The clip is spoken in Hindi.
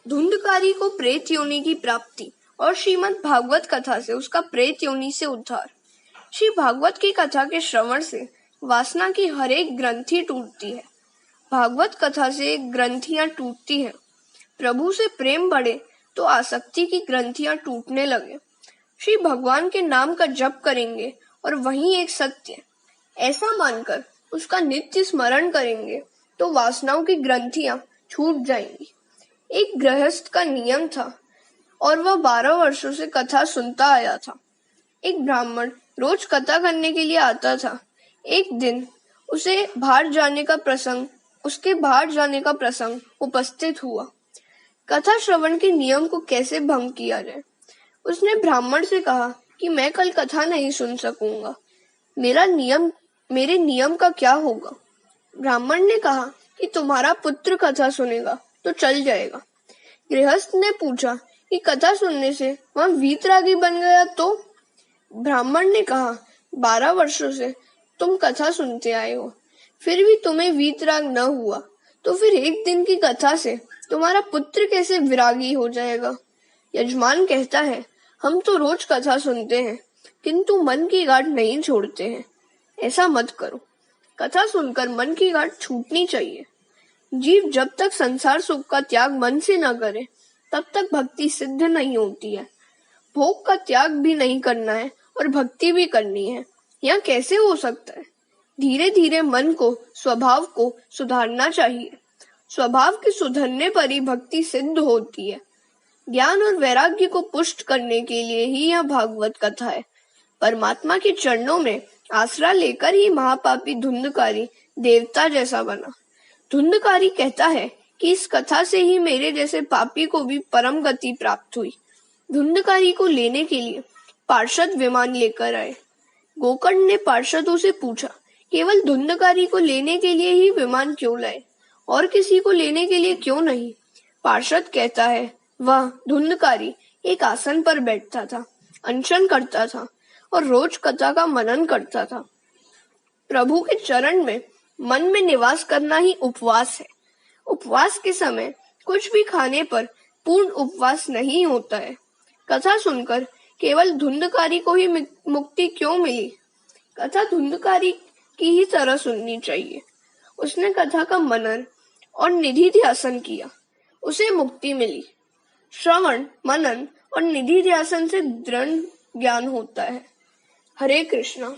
धुंधकारी को प्रेत योनि की प्राप्ति और श्रीमद् भागवत कथा से उसका प्रेत योनि से उद्धार। श्री भागवत की कथा के श्रवण से वासना की हर एक ग्रंथि टूटती है। भागवत कथा से ग्रंथियां टूटती हैं। प्रभु से प्रेम बढ़े तो आसक्ति की ग्रंथियां टूटने लगे। श्री भगवान के नाम का जप करेंगे और वही एक सत्य, ऐसा मानकर उसका नित्य स्मरण करेंगे तो वासनाओं की ग्रंथियां छूट जाएंगी। एक गृहस्थ का नियम था और वह 12 वर्षों से कथा सुनता आया था। एक ब्राह्मण रोज कथा करने के लिए आता था। एक दिन उसके बाहर जाने का प्रसंग उपस्थित हुआ। कथा श्रवण के नियम को कैसे भंग किया जाए? उसने ब्राह्मण से कहा कि मैं कल कथा नहीं सुन सकूंगा। मेरे नियम का क्या होगा? ब्राह्मण ने कहा कि तुम्हारा पुत्र कथा सुनेगा तो चल जाएगा। गृहस्थ ने पूछा कि कथा सुनने से वह वीतरागी बन गया तो? ब्राह्मण ने कहा 12 वर्षों से तुम कथा सुनते आए हो, फिर भी तुम्हें वीतराग न हुआ तो फिर एक दिन की कथा से तुम्हारा पुत्र कैसे विरागी हो जाएगा? यजमान कहता है, हम तो रोज कथा सुनते हैं किंतु मन की गांठ नहीं छोड़ते हैं। ऐसा मत करो। कथा सुनकर मन की गांठ छूटनी चाहिए। जीव जब तक संसार सुख का त्याग मन से न करे तब तक भक्ति सिद्ध नहीं होती है। भोग का त्याग भी नहीं करना है और भक्ति भी करनी है, यह कैसे हो सकता है? धीरे धीरे मन को, स्वभाव को सुधारना चाहिए। स्वभाव के सुधरने पर ही भक्ति सिद्ध होती है। ज्ञान और वैराग्य को पुष्ट करने के लिए ही यह भागवत कथा है। परमात्मा के चरणों में आसरा लेकर ही महापापी धुंधकारी देवता जैसा बना। धुंधकारी कहता है कि इस कथा से ही मेरे जैसे पापी को भी परम गति प्राप्त हुई। धुंधकारी को लेने के लिए पार्षद विमान लेकर आए। गोकर्ण ने पार्षदों से पूछा, केवल धुंधकारी को लेने के लिए ही विमान क्यों लाए और किसी को लेने के लिए क्यों नहीं? पार्षद कहता है, वह धुंधकारी एक आसन पर बैठता था, अनशन करता था और रोज कथा का मनन करता था। प्रभु के चरण में मन में निवास करना ही उपवास है। उपवास के समय कुछ भी खाने पर पूर्ण उपवास नहीं होता है। कथा सुनकर केवल धुंधकारी को ही मुक्ति क्यों मिली? कथा धुंधकारी की ही तरह सुननी चाहिए। उसने कथा का मनन और निधि ध्यासन किया, उसे मुक्ति मिली। श्रवण, मनन और निधि ध्यासन से दृढ़ ज्ञान होता है। हरे कृष्णा।